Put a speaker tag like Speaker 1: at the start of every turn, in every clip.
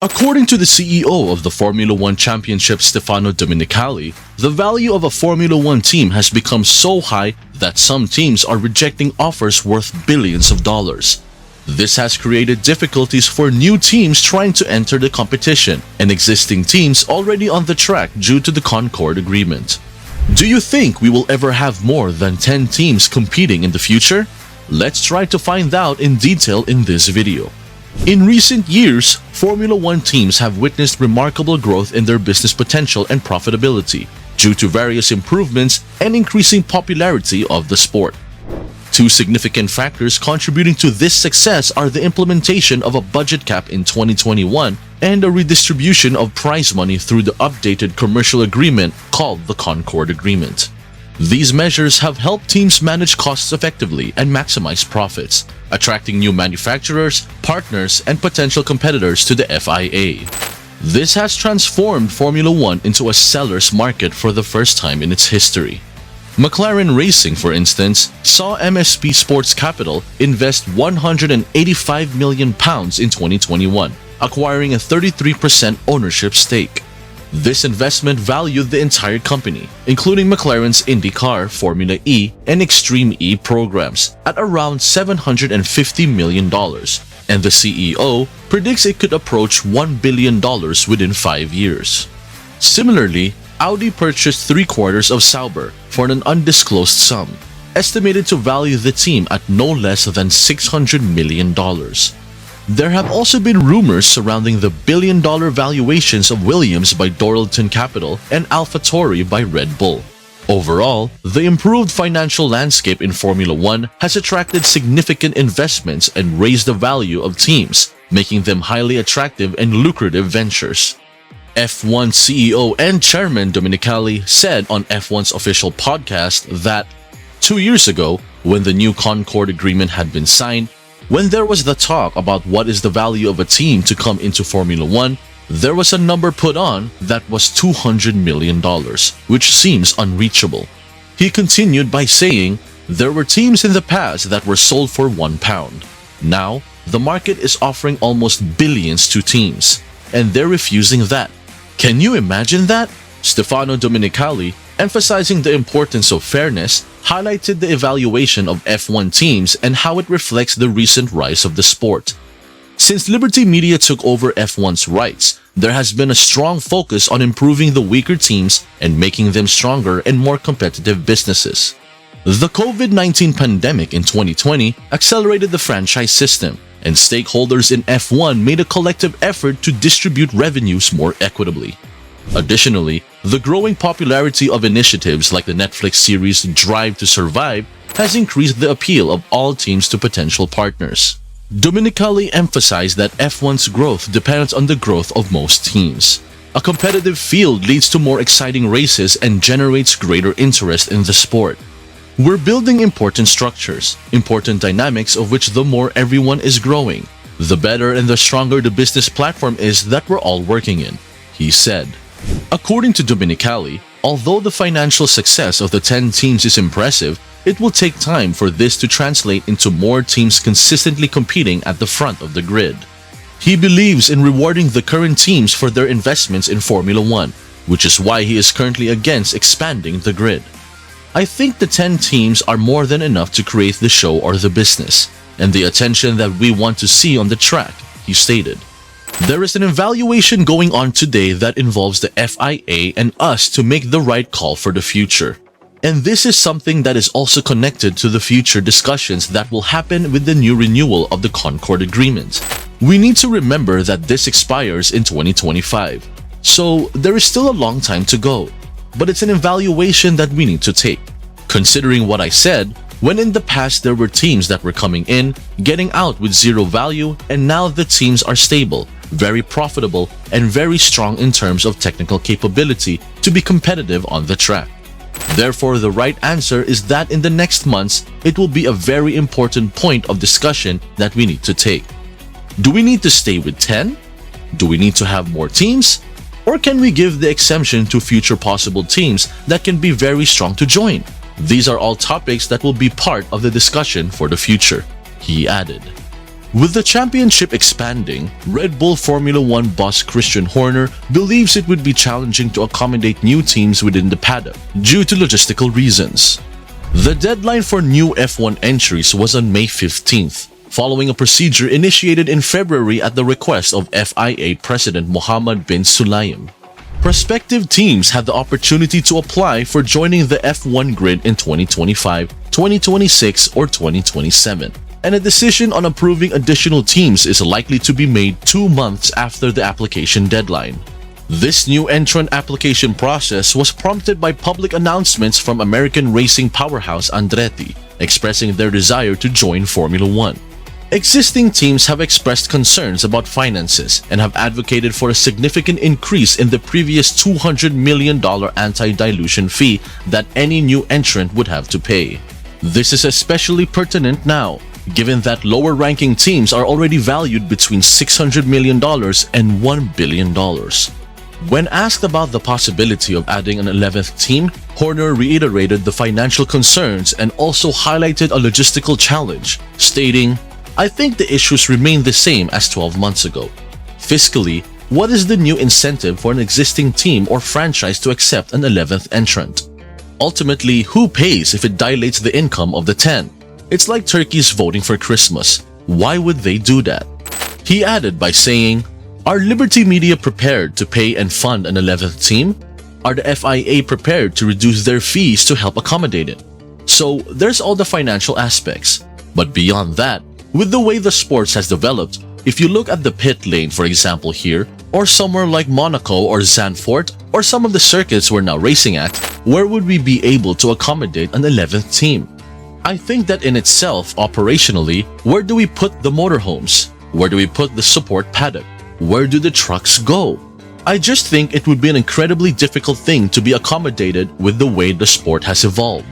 Speaker 1: According to the CEO of the Formula One Championship, Stefano Domenicali, the value of a Formula One team has become so high that some teams are rejecting offers worth billions of dollars. This has created difficulties for new teams trying to enter the competition and existing teams already on the track due to the Concord agreement. Do you think we will ever have more than 10 teams competing in the future? Let's try to find out in detail in this video. In recent years, Formula One teams have witnessed remarkable growth in their business potential and profitability due to various improvements and increasing popularity of the sport. Two significant factors contributing to this success are the implementation of a budget cap in 2021 and a redistribution of prize money through the updated commercial agreement called the Concord Agreement. These measures have helped teams manage costs effectively and maximize profits, attracting new manufacturers, partners, and potential competitors to the FIA. This has transformed Formula One into a seller's market for the first time in its history. McLaren Racing, for instance, saw MSP Sports Capital invest £185 million in 2021, acquiring a 33% ownership stake. This investment valued the entire company, including McLaren's IndyCar, Formula E, and Extreme E programs, at around $750 million, and the CEO predicts it could approach $1 billion within 5 years. Similarly, Audi purchased 3/4 of Sauber for an undisclosed sum, estimated to value the team at no less than $600 million. There have also been rumors surrounding the billion-dollar valuations of Williams by Dorilton Capital and AlphaTauri by Red Bull. Overall, the improved financial landscape in Formula One has attracted significant investments and raised the value of teams, making them highly attractive and lucrative ventures. F1 CEO and Chairman Domenicali said on F1's official podcast that 2 years ago, when the new Concord Agreement had been signed, when there was the talk about what is the value of a team to come into Formula One, there was a number put on that was $200 million, which seems unreachable. He continued by saying, there were teams in the past that were sold for £1. Now, the market is offering almost billions to teams, and they're refusing that. Can you imagine that? Stefano Domenicali, emphasizing the importance of fairness, highlighted the evaluation of F1 teams and how it reflects the recent rise of the sport. Since Liberty Media took over F1's rights, there has been a strong focus on improving the weaker teams and making them stronger and more competitive businesses. The COVID-19 pandemic in 2020 accelerated the franchise system, and stakeholders in F1 made a collective effort to distribute revenues more equitably. Additionally, the growing popularity of initiatives like the Netflix series Drive to Survive has increased the appeal of all teams to potential partners. Domenicali emphasized that F1's growth depends on the growth of most teams. A competitive field leads to more exciting races and generates greater interest in the sport. We're building important structures, important dynamics of which the more everyone is growing, the better and the stronger the business platform is that we're all working in, he said. According to Domenicali, although the financial success of the 10 teams is impressive, it will take time for this to translate into more teams consistently competing at the front of the grid. He believes in rewarding the current teams for their investments in Formula One, which is why he is currently against expanding the grid. I think the 10 teams are more than enough to create the show or the business, and the attention that we want to see on the track, he stated. There is an evaluation going on today that involves the FIA and us to make the right call for the future. And this is something that is also connected to the future discussions that will happen with the new renewal of the Concord Agreement. We need to remember that this expires in 2025, so there is still a long time to go. But it's an evaluation that we need to take. Considering what I said, when in the past there were teams that were coming in, getting out with zero value, and now the teams are stable, very profitable, and very strong in terms of technical capability to be competitive on the track. Therefore, the right answer is that in the next months, it will be a very important point of discussion that we need to take. Do we need to stay with 10? Do we need to have more teams? Or can we give the exemption to future possible teams that can be very strong to join? These are all topics that will be part of the discussion for the future, he added. With the championship expanding, Red Bull Formula One boss Christian Horner believes it would be challenging to accommodate new teams within the paddock due to logistical reasons. The deadline for new F1 entries was on May 15th, following a procedure initiated in February at the request of FIA President Mohammed bin Sulayem. Prospective teams had the opportunity to apply for joining the F1 grid in 2025, 2026, or 2027, and a decision on approving additional teams is likely to be made 2 months after the application deadline. This new entrant application process was prompted by public announcements from American racing powerhouse Andretti, expressing their desire to join Formula One. Existing teams have expressed concerns about finances and have advocated for a significant increase in the previous $200 million anti-dilution fee that any new entrant would have to pay. This is especially pertinent now, given that lower-ranking teams are already valued between $600 million and $1 billion. When asked about the possibility of adding an 11th team, Horner reiterated the financial concerns and also highlighted a logistical challenge, stating, "I think the issues remain the same as 12 months ago. Fiscally, what is the new incentive for an existing team or franchise to accept an 11th entrant? Ultimately, who pays if it dilates the income of the 10? It's like turkeys voting for Christmas. Why would they do that?" He added by saying, "Are Liberty Media prepared to pay and fund an 11th team? Are the FIA prepared to reduce their fees to help accommodate it? So there's all the financial aspects. But beyond that, with the way the sports has developed, if you look at the pit lane for example here, or somewhere like Monaco or Zandvoort, or some of the circuits we're now racing at, where would we be able to accommodate an 11th team? I think that in itself, operationally, where do we put the motorhomes? Where do we put the support paddock? Where do the trucks go? I just think it would be an incredibly difficult thing to be accommodated with the way the sport has evolved."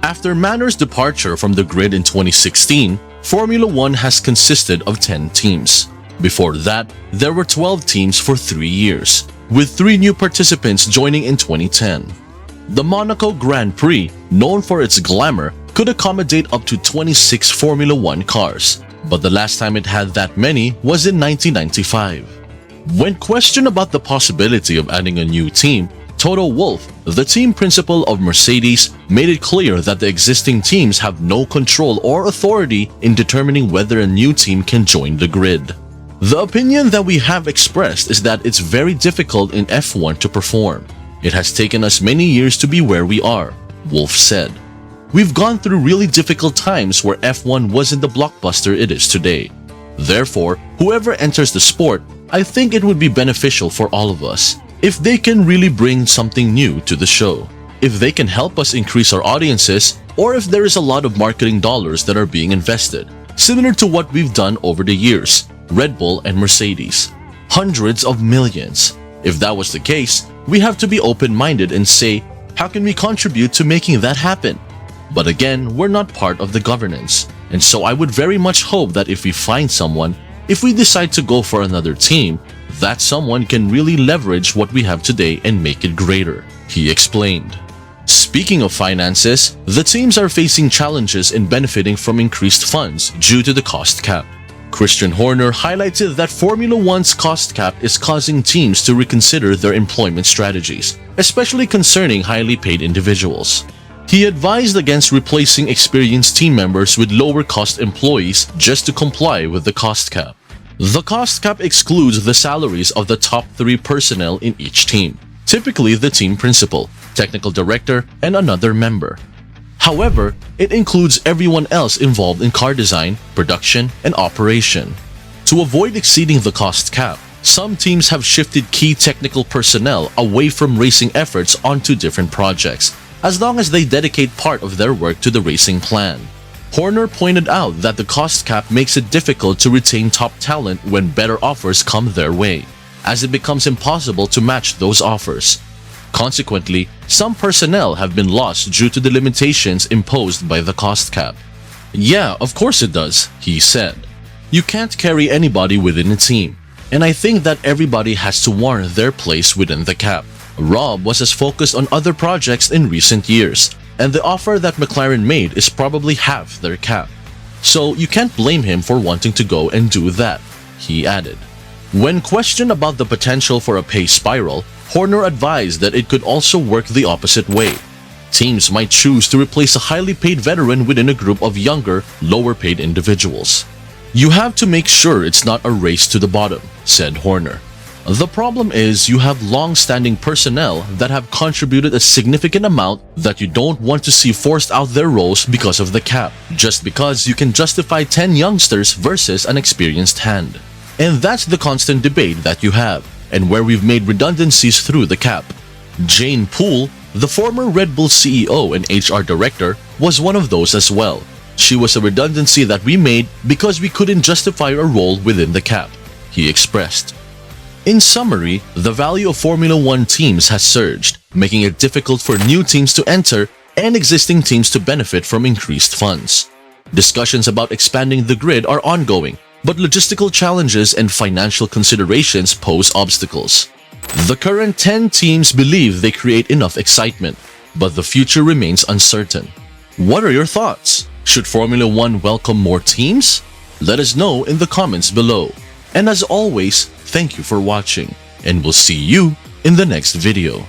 Speaker 1: After Mannor's departure from the grid in 2016, Formula One has consisted of 10 teams. Before that, there were 12 teams for 3 years, with 3 new participants joining in 2010. The Monaco Grand Prix, known for its glamour, could accommodate up to 26 Formula One cars, but the last time it had that many was in 1995. When questioned about the possibility of adding a new team, Toto Wolff, the team principal of Mercedes, made it clear that the existing teams have no control or authority in determining whether a new team can join the grid. The opinion that we have expressed is that it's very difficult in F1 to perform. It has taken us many years to be where we are, Wolff said. We've gone through really difficult times where F1 wasn't the blockbuster it is today. Therefore, whoever enters the sport, I think it would be beneficial for all of us if they can really bring something new to the show, if they can help us increase our audiences, or if there is a lot of marketing dollars that are being invested, similar to what we've done over the years, Red Bull and Mercedes. Hundreds of millions. If that was the case, we have to be open-minded and say, how can we contribute to making that happen? But again, we're not part of the governance, and so I would very much hope that if we find someone, if we decide to go for another team, that someone can really leverage what we have today and make it greater, he explained. Speaking of finances, the teams are facing challenges in benefiting from increased funds due to the cost cap. Christian Horner highlighted that Formula One's cost cap is causing teams to reconsider their employment strategies, especially concerning highly paid individuals. He advised against replacing experienced team members with lower-cost employees just to comply with the cost cap. The cost cap excludes the salaries of the top 3 personnel in each team, typically the team principal, technical director, and another member. However, it includes everyone else involved in car design, production, and operation. To avoid exceeding the cost cap, some teams have shifted key technical personnel away from racing efforts onto different projects, as long as they dedicate part of their work to the racing plan. Horner pointed out that the cost cap makes it difficult to retain top talent when better offers come their way, as it becomes impossible to match those offers. Consequently, some personnel have been lost due to the limitations imposed by the cost cap. Yeah, of course it does, he said. You can't carry anybody within a team, and I think that everybody has to warrant their place within the cap. Rob was as focused on other projects in recent years, and the offer that McLaren made is probably half their cap. So you can't blame him for wanting to go and do that, he added. When questioned about the potential for a pay spiral, Horner advised that it could also work the opposite way. Teams might choose to replace a highly paid veteran within a group of younger, lower-paid individuals. You have to make sure it's not a race to the bottom, said Horner. The problem is you have long-standing personnel that have contributed a significant amount that you don't want to see forced out their roles because of the cap, just because you can justify 10 youngsters versus an experienced hand. And that's the constant debate that you have, and where we've made redundancies through the cap. Jane Poole, the former Red Bull CEO and HR director, was one of those as well. She was a redundancy that we made because we couldn't justify a role within the cap, he expressed. In summary, the value of Formula One teams has surged, making it difficult for new teams to enter and existing teams to benefit from increased funds. Discussions about expanding the grid are ongoing, but logistical challenges and financial considerations pose obstacles. The current 10 teams believe they create enough excitement, but the future remains uncertain. What are your thoughts? Should Formula One welcome more teams? Let us know in the comments below. And as always, thank you for watching, and we'll see you in the next video.